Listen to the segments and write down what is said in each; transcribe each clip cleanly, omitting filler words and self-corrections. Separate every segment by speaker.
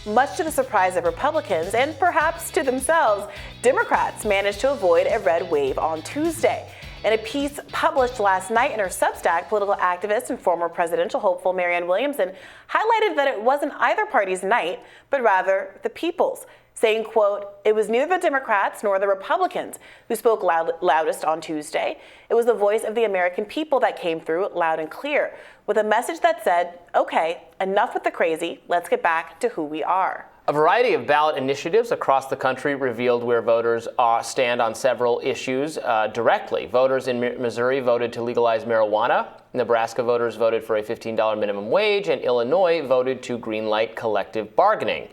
Speaker 1: Much to the surprise of Republicans and perhaps to themselves, Democrats managed to avoid a red wave on Tuesday. In a piece published last night in her Substack, political activist and former presidential hopeful Marianne Williamson highlighted that it wasn't either party's night, but rather the people's, saying, quote, "It was neither the Democrats nor the Republicans who spoke loudest on Tuesday. It was the voice of the American people that came through loud and clear, with a message that said, okay, enough with the crazy, let's get back to who we are."
Speaker 2: A variety of ballot initiatives across the country revealed where voters stand on several issues directly. Voters in Missouri voted to legalize marijuana. Nebraska voters voted for a $15 minimum wage, and Illinois voted to greenlight collective bargaining.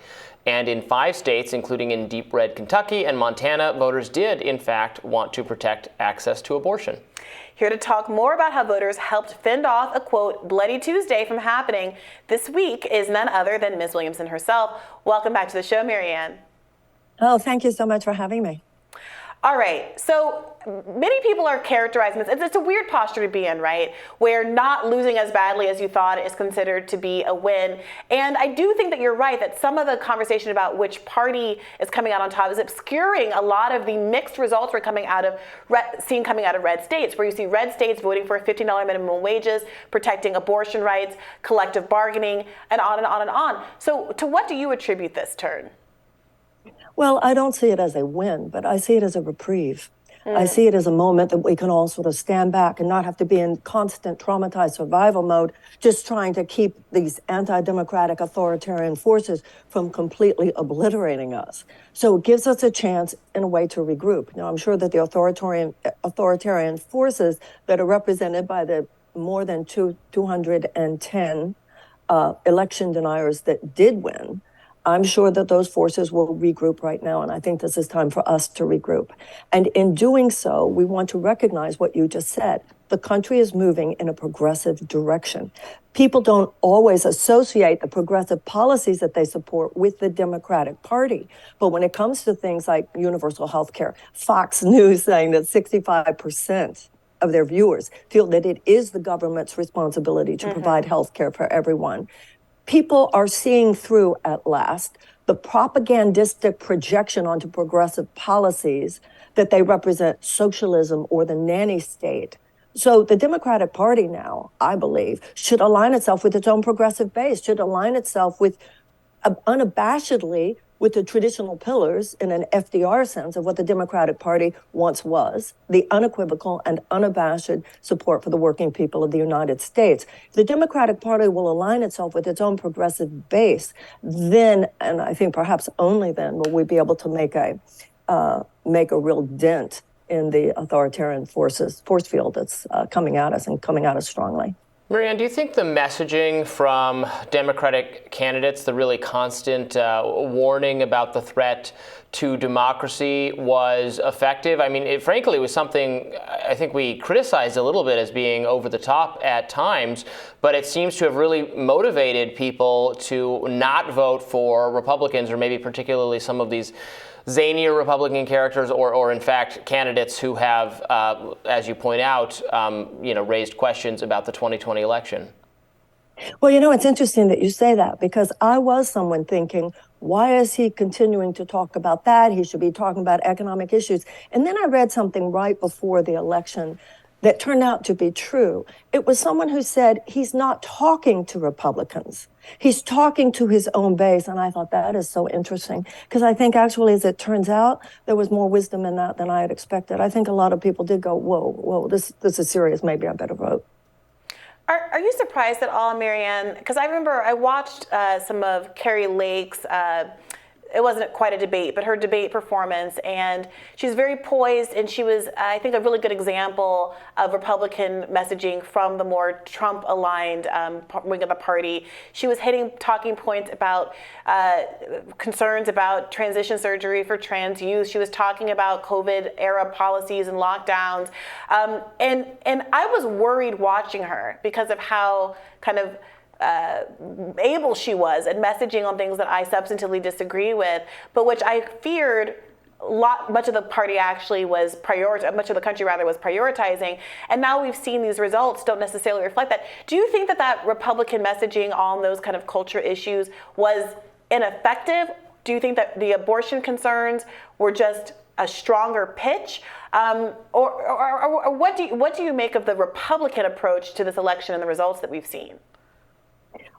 Speaker 2: And in 5 states, including in deep red Kentucky and Montana, voters did, in fact, want to protect access to abortion.
Speaker 1: Here to talk more about how voters helped fend off a, quote, bloody Tuesday from happening this week is none other than Ms. Williamson herself. Welcome back to the show, Marianne.
Speaker 3: Oh, thank you so much for having me.
Speaker 1: All right, so many people are characterizing this. It's a weird posture to be in, right? Where not losing as badly as you thought is considered to be a win. And I do think that you're right that some of the conversation about which party is coming out on top is obscuring a lot of the mixed results we're coming out of seeing coming out of red states, where you see red states voting for $15 minimum wages, protecting abortion rights, collective bargaining, and on and on and on. So to what do you attribute this turn?
Speaker 3: Well, I don't see it as a win, but I see it as a reprieve. I see it as a moment that we can all sort of stand back and not have to be in constant traumatized survival mode, just trying to keep these anti-democratic authoritarian forces from completely obliterating us. So it gives us a chance, in a way, to regroup. Now, I'm sure that the authoritarian forces that are represented by the more than 210 election deniers that did win, I'm sure that those forces will regroup right now, and I think this is time for us to regroup. And in doing so, we want to recognize what you just said. The country is moving in a progressive direction. People don't always associate the progressive policies that they support with the Democratic Party. But when it comes to things like universal health care, Fox News saying that 65% of their viewers feel that it is the government's responsibility to provide health care for everyone. People are seeing through at last the propagandistic projection onto progressive policies that they represent socialism or the nanny state. So the Democratic Party now, I believe, should align itself with its own progressive base, should align itself with unabashedly with the traditional pillars in an FDR sense of what the Democratic Party once was, the unequivocal and unabashed support for the working people of the United States. If the Democratic Party will align itself with its own progressive base, then, and I think perhaps only then, will we be able to make a real dent in the authoritarian force field that's coming at us and coming at us strongly.
Speaker 2: Marianne, do you think the messaging from Democratic candidates, the really constant warning about the threat to democracy, was effective? I mean, frankly, it was something I think we criticized a little bit as being over the top at times, but it seems to have really motivated people to not vote for Republicans, or maybe particularly some of these zanier Republican characters, or in fact candidates who have, as you point out, raised questions about the 2020 election.
Speaker 3: Well, it's interesting that you say that, because I was someone thinking, why is he continuing to talk about that? He should be talking about economic issues. And then I read something right before the election that turned out to be true. It was someone who said he's not talking to Republicans. He's talking to his own base. And I thought that is so interesting, because I think actually, as it turns out, there was more wisdom in that than I had expected. I think a lot of people did go, whoa, this is serious. Maybe I better vote.
Speaker 1: Are you surprised at all, Marianne? Because I remember I watched some of Carrie Lake's it wasn't quite a debate, but her debate performance, and she's very poised, and she was, I think, a really good example of Republican messaging from the more Trump-aligned wing of the party. She was hitting talking points about concerns about transition surgery for trans youth. She was talking about COVID-era policies and lockdowns, and I was worried watching her because of how kind of able she was at messaging on things that I substantively disagree with, but which I feared much of the party actually was much of the country rather was prioritizing. And now we've seen these results don't necessarily reflect that. Do you think that Republican messaging on those kind of culture issues was ineffective? Do you think that the abortion concerns were just a stronger pitch? Or what do you make of the Republican approach to this election and the results that we've seen?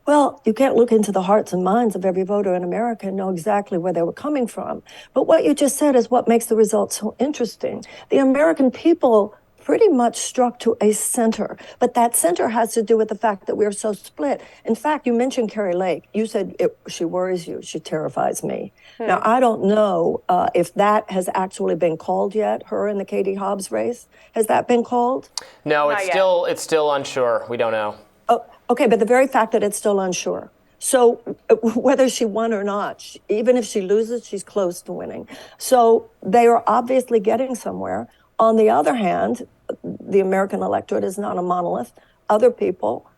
Speaker 3: Well, you can't look into the hearts and minds of every voter in America and know exactly where they were coming from. But what you just said is what makes the results so interesting. The American people pretty much struck to a center, but that center has to do with the fact that we're so split. In fact, you mentioned Carrie Lake. You said she worries you. She terrifies me. Now, I don't know if that has actually been called yet, her in the Katie Hobbs race. Has that been called?
Speaker 2: No, it's still unsure. We don't know.
Speaker 3: Oh, okay, but the very fact that it's still unsure. So whether she won or not, even if she loses, she's close to winning. So they are obviously getting somewhere. On the other hand, the American electorate is not a monolith. Other people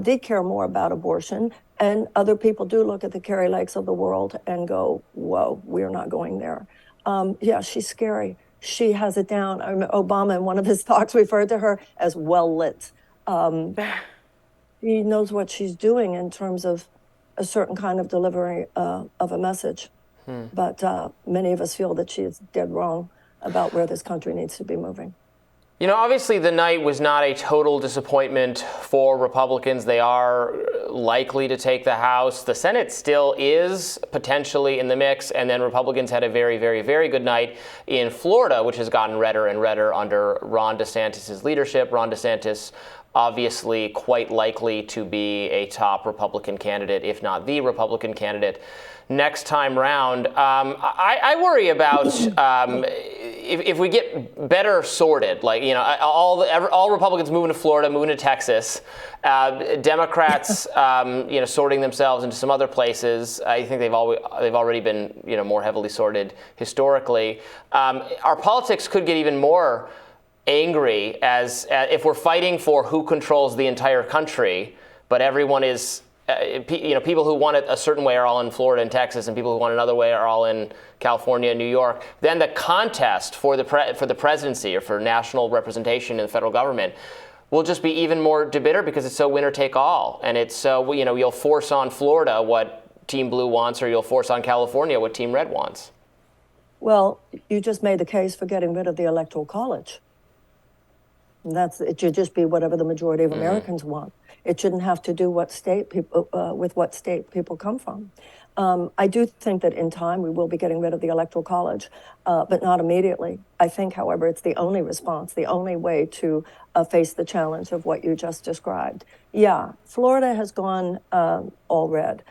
Speaker 3: did care more about abortion, and other people do look at the Carrie Lakes of the world and go, whoa, we're not going there. Yeah, she's scary. She has it down. I remember Obama in one of his talks referred to her as well lit. She knows what she's doing in terms of a certain kind of delivery of a message. But many of us feel that she is dead wrong about where this country needs to be moving.
Speaker 2: You know, obviously the night was not a total disappointment for Republicans. They are likely to take the House. The Senate still is potentially in the mix. And then Republicans had a very, very, very good night in Florida, which has gotten redder and redder under Ron DeSantis' leadership. Ron DeSantis obviously quite likely to be a top Republican candidate, if not the Republican candidate next time round. I worry about if we get better sorted, like, you know, all Republicans moving to Florida, moving to Texas, Democrats, you know, sorting themselves into some other places. I think they've already been, you know, more heavily sorted historically. Our politics could get even more angry as if we're fighting for who controls the entire country, but everyone is, you know, people who want it a certain way are all in Florida and Texas, and people who want another way are all in California and New York. Then the contest for the presidency or for national representation in the federal government will just be even more bitter because it's so winner take all, and it's so, you know, you'll force on Florida what Team Blue wants, or you'll force on California what Team Red wants.
Speaker 3: Well, you just made the case for getting rid of the Electoral College. It should just be whatever the majority of Americans want. It shouldn't have to do what state people with what state people come from. I do think that in time we will be getting rid of the Electoral College, but not immediately. I think, however, it's the only response, the only way to face the challenge of what you just described. Yeah, Florida has gone all red.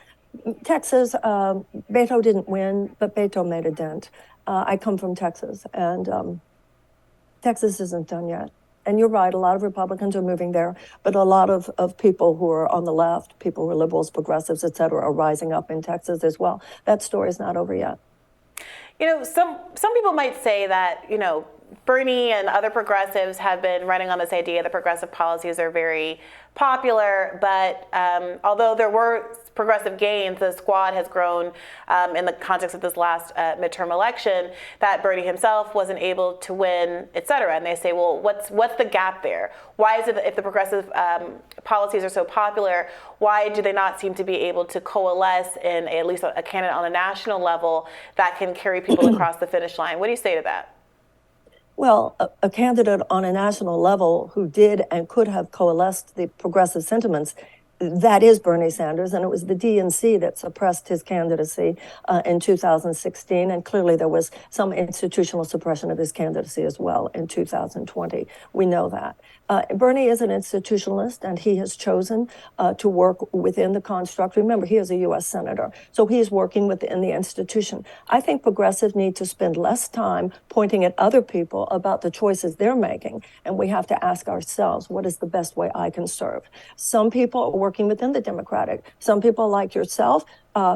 Speaker 3: Texas, Beto didn't win, but Beto made a dent. I come from Texas, and Texas isn't done yet. And you're right, a lot of Republicans are moving there, but a lot of people who are on the left, people who are liberals, progressives, et cetera, are rising up in Texas as well. That story is not over yet.
Speaker 1: You know, some people might say that, you know, Bernie and other progressives have been running on this idea that progressive policies are very popular, but although there were progressive gains, the squad has grown in the context of this last midterm election, that Bernie himself wasn't able to win, et cetera. And they say, well, what's the gap there? Why is it that if the progressive policies are so popular, why do they not seem to be able to coalesce in at least a candidate on a national level that can carry people across the finish line? What do you say to that?
Speaker 3: Well, a candidate on a national level who did and could have coalesced the progressive sentiments, that is Bernie Sanders, and it was the DNC that suppressed his candidacy in 2016, and clearly there was some institutional suppression of his candidacy as well in 2020. We know that. Bernie is an institutionalist, and he has chosen to work within the construct. Remember, he is a U.S. Senator, so he is working within the institution. I think progressives need to spend less time pointing at other people about the choices they're making, and we have to ask ourselves, what is the best way I can serve? Some people are working within the Democratic. Some people, like yourself,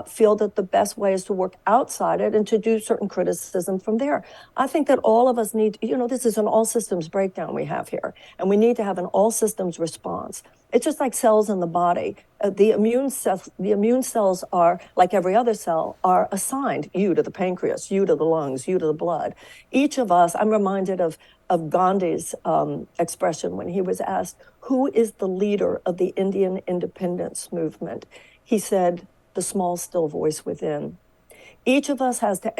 Speaker 3: feel that the best way is to work outside it and to do certain criticism from there. I think that all of us need, you know, this is an all systems breakdown we have here, and we need to have an all systems response. It's just like cells in the body. The immune cells are, like every other cell, are assigned, you to the pancreas, you to the lungs, you to the blood. Each of us, I'm reminded of Gandhi's expression when he was asked, who is the leader of the Indian independence movement? He said, the small, still voice within. Each of us has to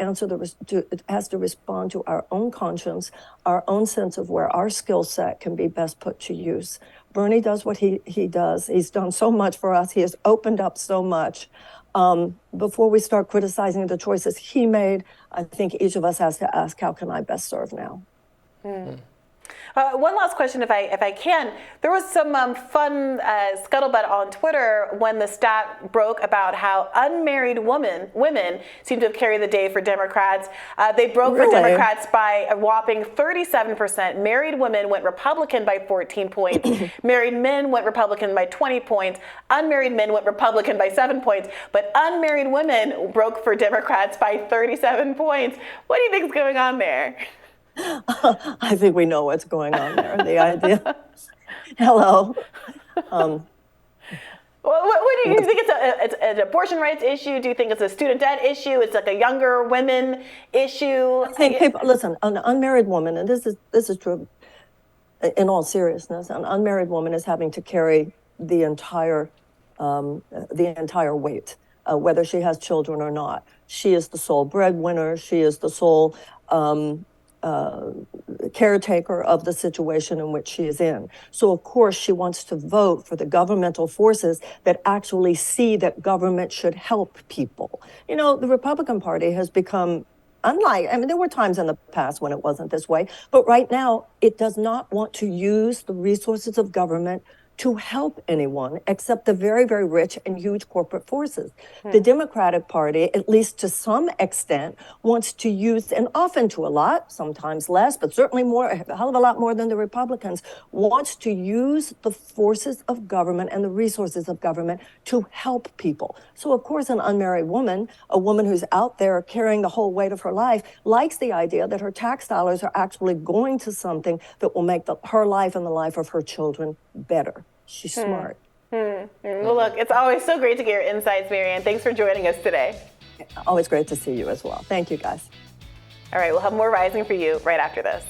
Speaker 3: has to respond to our own conscience, our own sense of where our skill set can be best put to use. Bernie does what he does. He's done so much for us. He has opened up so much. Before we start criticizing the choices he made, I think each of us has to ask, how can I best serve now?
Speaker 1: One last question, if I can. There was some fun scuttlebutt on Twitter when the stat broke about how unmarried women seem to have carried the day for Democrats. They broke for Democrats by a whopping 37%. Married women went Republican by 14 points. Married men went Republican by 20 points. Unmarried men went Republican by 7 points. But unmarried women broke for Democrats by 37 points. What do you think is going on there?
Speaker 3: I think we know what's going on there. The idea. Hello.
Speaker 1: What do you think? It's an abortion rights issue? Do you think it's a student debt issue? It's like a younger women issue?
Speaker 3: I think people listen. An unmarried woman, and this is true. In all seriousness, an unmarried woman is having to carry the entire weight, whether she has children or not. She is the sole breadwinner. She is the sole caretaker of the situation in which she is in. So, of course, she wants to vote for the governmental forces that actually see that government should help people. You know, the Republican Party has become there were times in the past when it wasn't this way, but right now it does not want to use the resources of government to help anyone except the very, very rich and huge corporate forces. The Democratic Party, at least to some extent, wants to use, and often to a lot, sometimes less, but certainly more, a hell of a lot more than the Republicans, wants to use the forces of government and the resources of government to help people. So, of course, an unmarried woman, a woman who's out there carrying the whole weight of her life, likes the idea that her tax dollars are actually going to something that will make her life and the life of her children better. She's smart.
Speaker 1: Well, look, it's always so great to get your insights, Marianne. Thanks for joining us today.
Speaker 3: Always great to see you as well. Thank you, guys.
Speaker 1: All right, we'll have more Rising for you right after this.